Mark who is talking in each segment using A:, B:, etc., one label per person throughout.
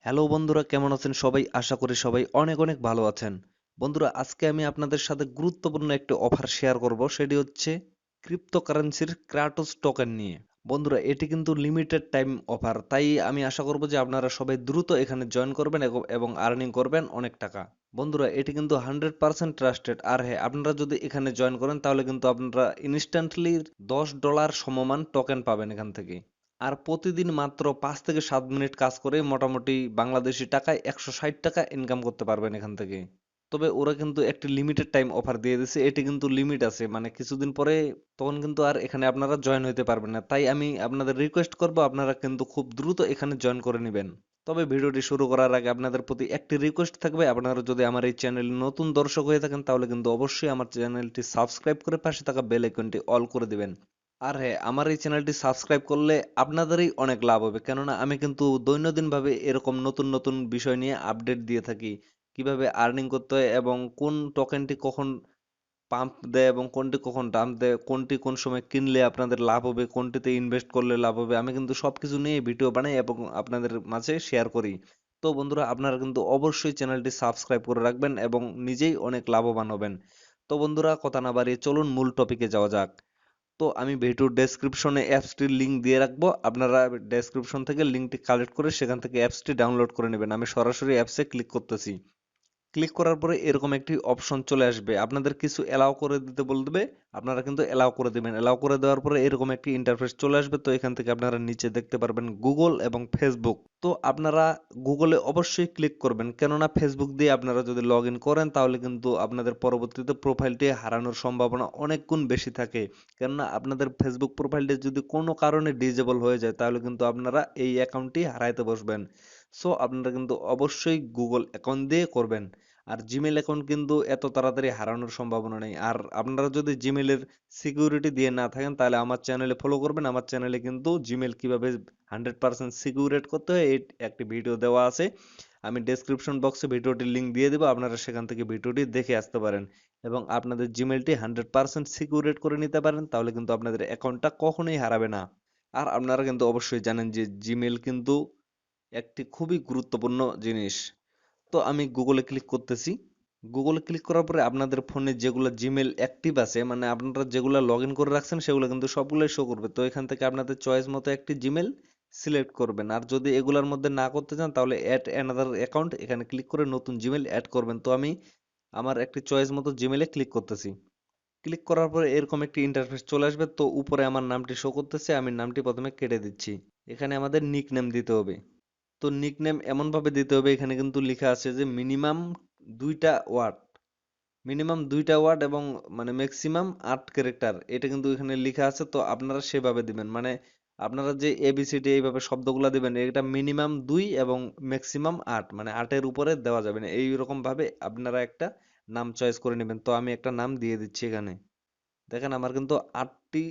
A: Hello বন্ধুরা, কেমন আছেন সবাই? আশা করি সবাই অনেক অনেক ভালো আছেন। বন্ধুরা, আজকে আমি আপনাদের সাথে গুরুত্বপূর্ণ একটা অফার শেয়ার করব। সেটি হচ্ছে ক্রিপ্টোকারেন্সির ক্রাটোস টোকেন নিয়ে। বন্ধুরা, এটি কিন্তু লিমিটেড টাইম অফার, তাই আমি আশা করব যে আপনারা সবাই দ্রুত এখানে জয়েন করবেন এবং আর্নিং করবেন অনেক টাকা। বন্ধুরা, এটি কিন্তু 100% ট্রাস্টেড। আর হ্যাঁ, আপনারা যদি এখানে জয়েন করেন তাহলে কিন্তু আপনারা ইনস্ট্যান্টলি $10 সমমান টোকেন পাবেন এখান থেকে। আর প্রতিদিন মাত্র 5 থেকে 7 মিনিট কাজ করে মোটামুটি বাংলাদেশি টাকায় $160 ইনকাম করতে পারবেন এখান থেকে। তবে ওরা কিন্তু একটি লিমিটেড টাইম অফার দিয়ে দিছে, এটি কিন্তু লিমিট আছে, মানে কিছুদিন পরে তখন কিন্তু আর এখানে আপনারা জয়েন হইতে পারবেন না। তাই আমি আপনাদের রিকোয়েস্ট করব, আপনারা কিন্তু খুব দ্রুত এখানে জয়েন করে নেবেন। তবে ভিডিওটি শুরু করার আগে আপনাদের প্রতি একটি রিকোয়েস্ট থাকবে, আপনারা যদি আমার এই চ্যানেলে নতুন দর্শক হয়ে থাকেন তাহলে কিন্তু অবশ্যই আমার চ্যানেলটি সাবস্ক্রাইব করে পাশে থাকা বেল আইকনটি অল করে দিবেন। আর হ্যাঁ, আমার এই চ্যানেলটি সাবস্ক্রাইব করলে আপনাদেরই অনেক লাভ হবে, কেননা আমি কিন্তু দৈনন্দিনভাবে এরকম নতুন নতুন বিষয় নিয়ে আপডেট দিয়ে থাকি। কিভাবে আর্নিং করতে হয় এবং কোন টোকেনটি কখন পাম্প দেয় এবং কোনটি কখন ডাম্প দেয়, কোনটি কোন সময় কিনলে আপনাদের লাভ হবে, কোনটিতে ইনভেস্ট করলে লাভ হবে, আমি কিন্তু সবকিছু নিয়ে ভিডিও বানাই এবং আপনাদের মাঝে শেয়ার করি। তো বন্ধুরা, আপনারা কিন্তু অবশ্যই চ্যানেলটি সাবস্ক্রাইব করে রাখবেন এবং নিজেই অনেক লাভবান হবেন। তো বন্ধুরা, কথা না বাড়িয়ে চলুন মূল টপিকে যাওয়া যাক। তো আমি ভিডিওর ডেসক্রিপশনে অ্যাপসটির লিংক দিয়ে রাখবো, আপনারা ডেসক্রিপশন থেকে লিংকটি কালেক্ট করে সেখান থেকে অ্যাপসটি ডাউনলোড করে নেবেন। আমি সরাসরি অ্যাপসে ক্লিক করতেছি। ক্লিক করার পরে এরকম একটি অপশন চলে আসবে, আপনাদের কিছু এলাও করে দিতে বলবে, আপনারা কিন্তু এলাও করে দিবেন। এলাও করে দেওয়ার পরে এরকম একটি ইন্টারফেস চলে আসবে। তো এখান থেকে আপনারা নিচে দেখতে পারবেন গুগল এবং ফেসবুক। তো আপনারা গুগলে অবশ্যই ক্লিক করবেন, কেননা ফেসবুক দিয়ে আপনারা যদি লগ ইন করেন তাহলে কিন্তু আপনাদের পরবর্তীতে প্রোফাইলটি হারানোর সম্ভাবনা অনেক গুণ বেশি থাকে। কেননা আপনাদের ফেসবুক প্রোফাইলটি যদি কোনো কারণে ডিজেবল হয়ে যায় তাহলে কিন্তু আপনারা এই অ্যাকাউন্টটি হারাইতে বসবেন। সো আপনারা কিন্তু অবশ্যই গুগল অ্যাকাউন্ট দিয়ে করবেন। আর জিমেল অ্যাকাউন্ট কিন্তু এত তাড়াতাড়ি হারানোর সম্ভাবনা নেই। আর আপনারা যদি জিমেলের সিকিউরিটি দিয়ে না থাকেন তাহলে আমার চ্যানেলে ফলো করবেন। আমার চ্যানেলে কিন্তু জিমেল কিভাবে 100% সিকিউরেট করতে হয় এই একটি ভিডিও দেওয়া আছে। আমি ডেসক্রিপশন বক্সে ভিডিওটির লিংক দিয়ে দেবো, আপনারা সেখান থেকে ভিডিওটি দেখে আসতে পারেন এবং আপনাদের জিমেলটি 100% সিকিউরেট করে নিতে পারেন। তাহলে কিন্তু আপনাদের অ্যাকাউন্টটা কখনোই হারাবে না। আর আপনারা কিন্তু অবশ্যই জানেন যে জিমেল কিন্তু একটি খুবই গুরুত্বপূর্ণ জিনিস। তো আমি গুগলে ক্লিক করতেছি। গুগলে ক্লিক করার পরে আপনাদের ফোনে যেগুলো জিমেল অ্যাক্টিভ আছে, মানে আপনারা যেগুলো লগ ইন করে রাখছেন সেগুলো কিন্তু সবগুলোই শো করবে। তো এখান থেকে আপনাদের চয়েস মতো একটি জিমেল সিলেক্ট করবেন। আর যদি এগুলোর মধ্যে না করতে চান তাহলে অ্যাড অ্যানাদার অ্যাকাউন্ট এখানে ক্লিক করে নতুন জিমেল অ্যাড করবেন। তো আমি আমার একটি চয়েস মতো জিমেলে ক্লিক করতেছি। ক্লিক করার পরে এরকম একটি ইন্টারফেস চলে আসবে। তো উপরে আমার নামটি শো করতেছে, আমি নামটি প্রথমে কেটে দিচ্ছি। এখানে আমাদের নিক নেম দিতে হবে। তো নিকনেম এমনভাবে দিতে হবে, এখানে কিন্তু লেখা আছে যে মিনিমাম 2টা ওয়ার্ড, মিনিমাম 2টা ওয়ার্ড এবং মানে ম্যাক্সিমাম 8 ক্যারেক্টার, এটা কিন্তু এখানে লেখা আছে। তো আপনারা সেভাবে দিবেন, মানে আপনারা যে এবিসিডি এইভাবে শব্দগুলো দিবেন এটা মিনিমাম 2 এবং ম্যাক্সিমাম 8, মানে 8-এর উপরে দেওয়া যাবে না। এইরকম ভাবে আপনারা একটা নাম চয়েস করে নেবেন। তো আমি একটা নাম দিয়ে দিচ্ছি এখানে। দেখেন আমার কিন্তু 8টি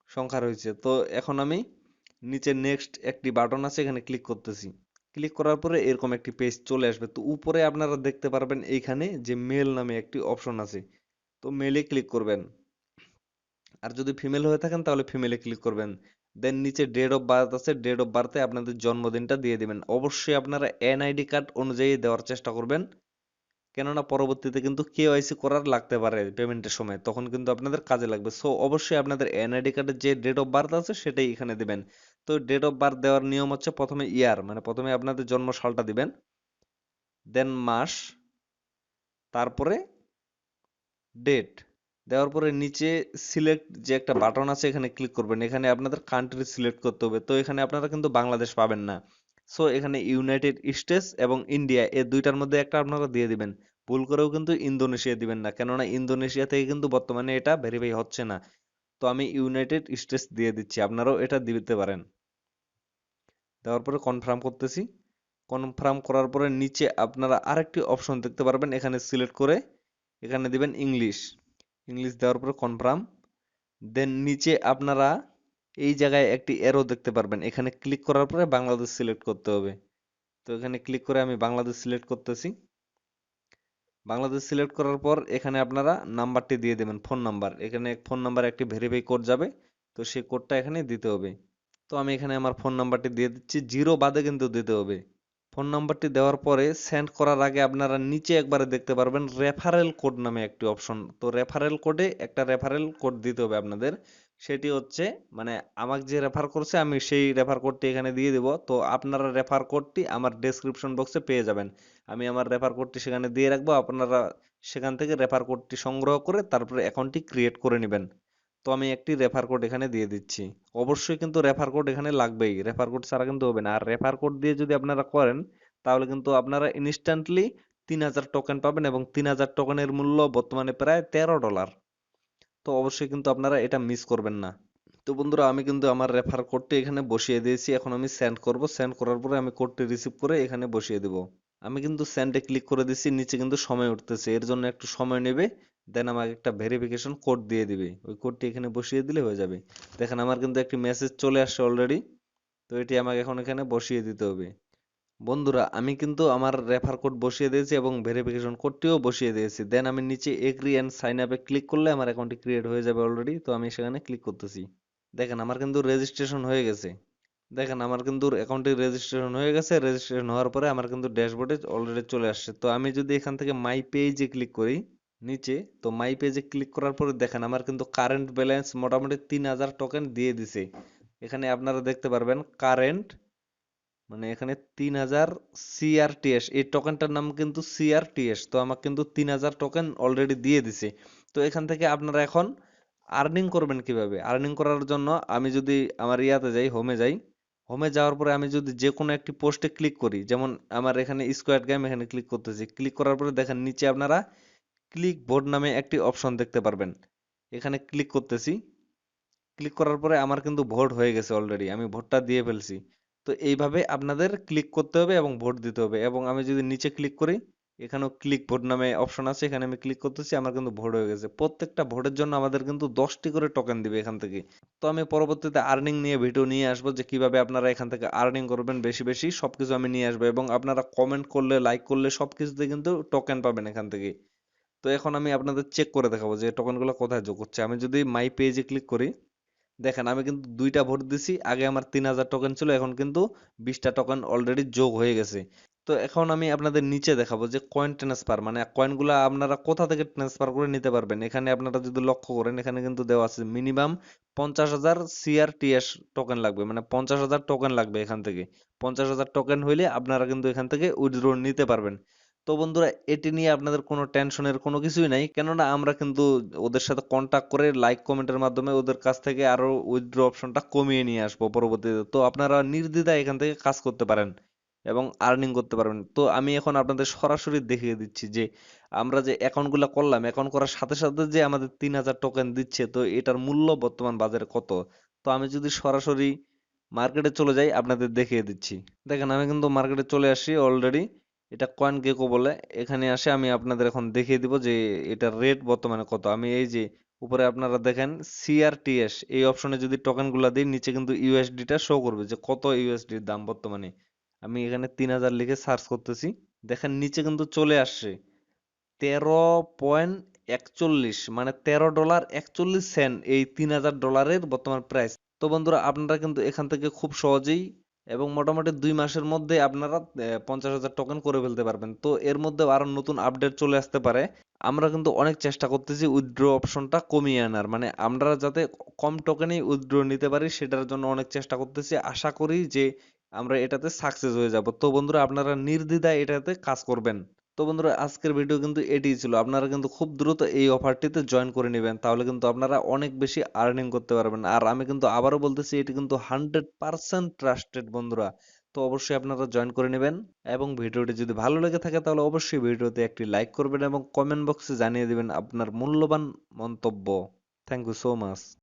A: সংখ্যা রয়েছে। তো এখন আমি নিচে নেক্সট একটি বাটন আছে, এখানে ক্লিক করতেছি। ক্লিক করার পরে এরকম একটি পেজ চলে আসবে। তো উপরে আপনারা দেখতে পারবেন এইখানে যে মেল নামে একটি অপশন আছে। তো মেলে ক্লিক করবেন। আর যদি ফিমেল হয়ে থাকেন তাহলে ফিমেলে ক্লিক করবেন। দেন নিচে ডেট অফ বার্থ আছে, ডেট অফ বার্থে আপনাদের জন্মদিনটা দিয়ে দিবেন। অবশ্যই আপনারা এনআইডি কার্ড অনুযায়ী দেওয়ার চেষ্টা করবেন, কেননা পরবর্তীতে কিন্তু কেওয়াইসি করার লাগতে পারে পেমেন্টের সময়, তখন কিন্তু আপনাদের কাজে লাগবে। সো অবশ্যই আপনাদের এনআইডি কার্ডের যে ডেট অফ বার্থ আছে সেটাই এখানে দিবেন। তো ডেট অফ বার্থ দেওয়ার নিয়ম হচ্ছে প্রথমে ইয়ার, মানে প্রথমে আপনাদের জন্ম সালটা দিবেন, দেন মাস, তারপরে ডেট দেওয়ার পরে নিচে সিলেক্ট যে একটা বাটন আছে এখানে ক্লিক করবেন। এখানে আপনাদের কান্ট্রি সিলেক্ট করতে হবে। তো এখানে আপনারা কিন্তু বাংলাদেশ পাবেন না। সো এখানে ইউনাইটেড স্টেটস এবং ইন্ডিয়া এই দুইটার মধ্যে একটা আপনারা দিয়ে দিবেন। ভুল করেও কিন্তু ইন্দোনেশিয়া দিবেন না, কেননা ইন্দোনেশিয়া থেকে কিন্তু বর্তমানে এটা ভেরিফাই হচ্ছে না। তো আমি ইউনাইটেড স্টেটস দিয়ে দিচ্ছি, আপনারাও এটা দিতে পারেন। দেওয়ার পরে কনফার্ম করতেছি। কনফার্ম করার পরে নিচে আপনারা আরেকটি অপশন দেখতে পারবেন, এখানে সিলেক্ট করে এখানে দিবেন ইংলিশ। ইংলিশ দেওয়ার পরে কনফার্ম। দেন নিচে আপনারা এই জায়গায় একটি এরো দেখতে পারবেন, এখানে ক্লিক করার পরে বাংলাদেশ সিলেক্ট করতে হবে। তো এখানে ক্লিক করে আমি বাংলাদেশ সিলেক্ট করতেছি। বাংলাদেশ সিলেক্ট করার পর এখানে আপনারা নাম্বারটি দিয়ে দেবেন, ফোন নাম্বার। এখানে ফোন নাম্বার একটি ভেরিফাই কোড যাবে, তো সেই কোডটা এখানে দিতে হবে। তো আমি এখানে আমার ফোন নাম্বারটি দিয়ে দিচ্ছি, জিরো বাদে কিন্তু দিতে হবে। ফোন নাম্বারটি দেওয়ার পরে সেন্ড করার আগে আপনারা নিচে একবারে দেখতে পারবেন রেফারেল কোড নামে একটি অপশন। তো রেফারেল কোডে একটা রেফারেল কোড দিতে হবে আপনাদের। সেটি হচ্ছে মানে আমাকে যে রেফার করছে আমি সেই রেফার কোডটি এখানে দিয়ে দিব। তো আপনারা রেফার কোডটি আমার ডেসক্রিপশন বক্সে পেয়ে যাবেন। আমি আমার রেফার কোডটি সেখানে দিয়ে রাখবো। আপনারা সেখান থেকে রেফার কোডটি সংগ্রহ করে তারপরে অ্যাকাউন্টটি ক্রিয়েট করে নেবেন। তো আমি একটি রেফার কোড এখানে দিয়ে দিচ্ছি। অবশ্যই কিন্তু রেফার কোড এখানে লাগবেই। রেফার কোড ছাড়া কিন্তু হবে না। আর রেফার কোড দিয়ে যদি আপনারা করেন তাহলে কিন্তু আপনারা ইনস্ট্যান্টলি 3000 টোকেন পাবেন এবং 3000 টোকেনের মূল্য বর্তমানে প্রায় $13। তো অবশ্যই কিন্তু আপনারা এটা মিস করবেন না। তো বন্ধুরা আমি কিন্তু আমার রেফার কোডটি এখানে বসিয়ে দিয়েছি। এখন আমি সেন্ড করব। সেন্ড করার পরে আমি কোডটি রিসিভ করে এখানে বসিয়ে দেব। আমি কিন্তু সেন্ডে ক্লিক করে দিচ্ছি। নিচে কিন্তু সময় উঠতেছে। এর জন্য একটু সময় নেবে। দেন আমাকে একটা ভেরিফিকেশন কোড দিয়ে দিবে। ওই কোডটি এখানে বসিয়ে দিলে হয়ে যাবে। দেখেন আমার কিন্তু একটি মেসেজ চলে আসছে অলরেডি। তো এটি আমাকে এখন এখানে বসিয়ে দিতে হবে। বন্ধুরা আমি কিন্তু আমার রেফার কোড বসিয়ে দিয়েছি এবং ভেরিফিকেশন কোডটিও বসিয়ে দিয়েছি। দেন আমি নিচে এগ্রি অ্যান্ড সাইন আপে ক্লিক করলে আমার অ্যাকাউন্টটি ক্রিয়েট হয়ে যাবে অলরেডি। তো আমি সেখানে ক্লিক করতেছি। দেখেন আমার কিন্তু রেজিস্ট্রেশন হয়ে গেছে। দেখেন আমার কিন্তু অ্যাকাউন্টটি রেজিস্ট্রেশন হয়ে গেছে। রেজিস্ট্রেশন হওয়ার পরে আমার কিন্তু ড্যাশবোর্ডে অলরেডি চলে আসছে। তো আমি যদি এখান থেকে মাই পেজে ক্লিক করি নিচে, তো মাই পেজে ক্লিক করার পরে দেখেন আমার কিন্তু কারেন্ট ব্যালেন্স মোটামুটি 3000 টোকেন দিয়ে দিছে। এখানে আপনারা দেখতে পারবেন কারেন্ট মানে এখানে 3000 CRTS, এই টোকেনটার নাম কিন্তু CRTS। তো আমাকে কিন্তু 3000 টোকেন অলরেডি দিয়ে দিছে। তো এখান থেকে আপনারা এখন আর্নিং করবেন কিভাবে? আর্নিং করার জন্য আমি যদি আমার ইয়াতে যাই, হোমে যাই, হোমে যাওয়ার পরে আমি যদি যে কোনো একটি পোস্টে ক্লিক করি, যেমন আমার এখানে স্কোয়াড গেম, এখানে ক্লিক করতেছি। ক্লিক করার পরে দেখেন নিচে আপনারা ক্লিক বোর্ড নামে একটি অপশন দেখতে পারবেন। এখানে ক্লিক করতেছি। ক্লিক করার পরে আমার কিন্তু ভোট হয়ে গেছে অলরেডি, আমি ভোটটা দিয়ে ফেলছি। তো এইভাবে আপনাদের ক্লিক করতে হবে এবং ভোট দিতে হবে। এবং আমি যদি নিচে ক্লিক করি, এখানেও ক্লিক ভোট নামে অপশন আছে, এখানে আমি ক্লিক করতেছি, আমার কিন্তু ভোট হয়ে গেছে। প্রত্যেকটা ভোটের জন্য আমাদের কিন্তু 10টি করে টোকেন দিবে এখান থেকে। তো আমি পরবর্তীতে আর্নিং নিয়ে ভিডিও নিয়ে আসবো যে কিভাবে আপনারা এখান থেকে আর্নিং করবেন বেশি বেশি, সবকিছু আমি নিয়ে আসবো। এবং আপনারা কমেন্ট করলে, লাইক করলে সবকিছুতে কিন্তু টোকেন পাবেন এখান থেকে। তো এখন আমি আপনাদের চেক করে দেখাবো যে টোকেনগুলো কোথায় যোগ হচ্ছে। আমি যদি মাই পেজে ক্লিক করি, দেখেন আমি কিন্তু 2টা ভোট দিছি। আগে আমার 3000 টোকেন ছিল, এখন কিন্তু 20টা টোকেন অলরেডি যোগ হয়ে গেছে। তো এখন আমি আপনাদের নিচে দেখাবো যে কয়েন ট্রান্সফার, মানে কয়েনগুলো আপনারা কোথা থেকে ট্রান্সফার করে নিতে পারবেন। এখানে আপনারা যদি লক্ষ্য করেন, এখানে কিন্তু দেওয়া আছে মিনিমাম 50,000 CRTS টোকেন লাগবে, মানে 50,000 টোকেন লাগবে এখান থেকে। 50,000 টোকেন হইলে আপনারা কিন্তু এখান থেকে উইথড্র নিতে পারবেন। তো বন্ধুরা এটি নিয়ে আপনাদের কোনো টেনশনের কোনো কিছুই নাই, কেননা আমরা কিন্তু ওদের সাথে কন্টাক্ট করে লাইক কমেন্টের মাধ্যমে ওদের কাছ থেকে আরো উইথড্র অপশনটা কমিয়ে নিয়ে আসবো পরবর্তীতে। তো আপনারা নির্দ্বিধায় এখান থেকে কাজ করতে পারেন এবং আর্নিং করতে পারবেন। তো আমি এখন আপনাদের সরাসরি দেখিয়ে দিচ্ছি যে আমরা যে অ্যাকাউন্টগুলো করলাম, অ্যাকাউন্ট করার সাথে সাথে যে আমাদের 3000 টোকেন দিচ্ছে, তো এটার মূল্য বর্তমান বাজারে কত। তো আমি যদি সরাসরি মার্কেটে চলে যাই আপনাদের দেখিয়ে দিচ্ছি। দেখেন আমি কিন্তু মার্কেটে চলে আসি অলরেডি। এটা কয়েন গেকো বলে। এখানে আসে আমি আপনাদের এখন দেখিয়ে দিব যে এটার রেট বর্তমানে কত। আমি এই যে উপরে আপনারা দেখেন CRTS, এই অপশনে যদি টোকেন গুলা দিই, নিচে কিন্তু ইউএসডিটা শো করবে যে কত ইউএসডির দাম বর্তমানে। আমি এখানে 3000 লিখে সার্চ করতেছি। দেখেন নিচে কিন্তু চলে আসছে 13.41, মানে $13.41 এই $3000 বর্তমান প্রাইস। তো বন্ধুরা আপনারা কিন্তু এখান থেকে খুব সহজেই এবং মোটামুটি 2 মাসের মধ্যে আপনারা 50,000 টোকেন করে ফেলতে পারবেন। তো এর মধ্যে আরো নতুন আপডেট চলে আসতে পারে। আমরা কিন্তু অনেক চেষ্টা করতেছি উইথড্র অপশনটা কমিয়ে আনার, মানে আমরা যাতে কম টোকেনেই উইথড্র নিতে পারি সেটার জন্য অনেক চেষ্টা করতেছি। আশা করি যে আমরা এটাতে সাকসেস হয়ে যাব। তো বন্ধুরা আপনারা নির্দ্বিধায় এটাতে কাজ করবেন। তো বন্ধুরা আজকের ভিডিও কিন্তু এটিই ছিল। আপনারা কিন্তু খুব দ্রুত এই অফারটিতে জয়েন করে নেবেন, তাহলে কিন্তু আপনারা অনেক বেশি আর্নিং করতে পারবেন। আর আমি কিন্তু আবারও বলতেছি এটি কিন্তু 100% ট্রাস্টেড বন্ধুরা। তো অবশ্যই আপনারা জয়েন করে নেবেন। এবং ভিডিওটি যদি ভালো লেগে থাকে তাহলে অবশ্যই ভিডিওতে একটি লাইক করবেন এবং কমেন্ট বক্সে জানিয়ে দিবেন আপনার মূল্যবান মন্তব্য। Thank you so much.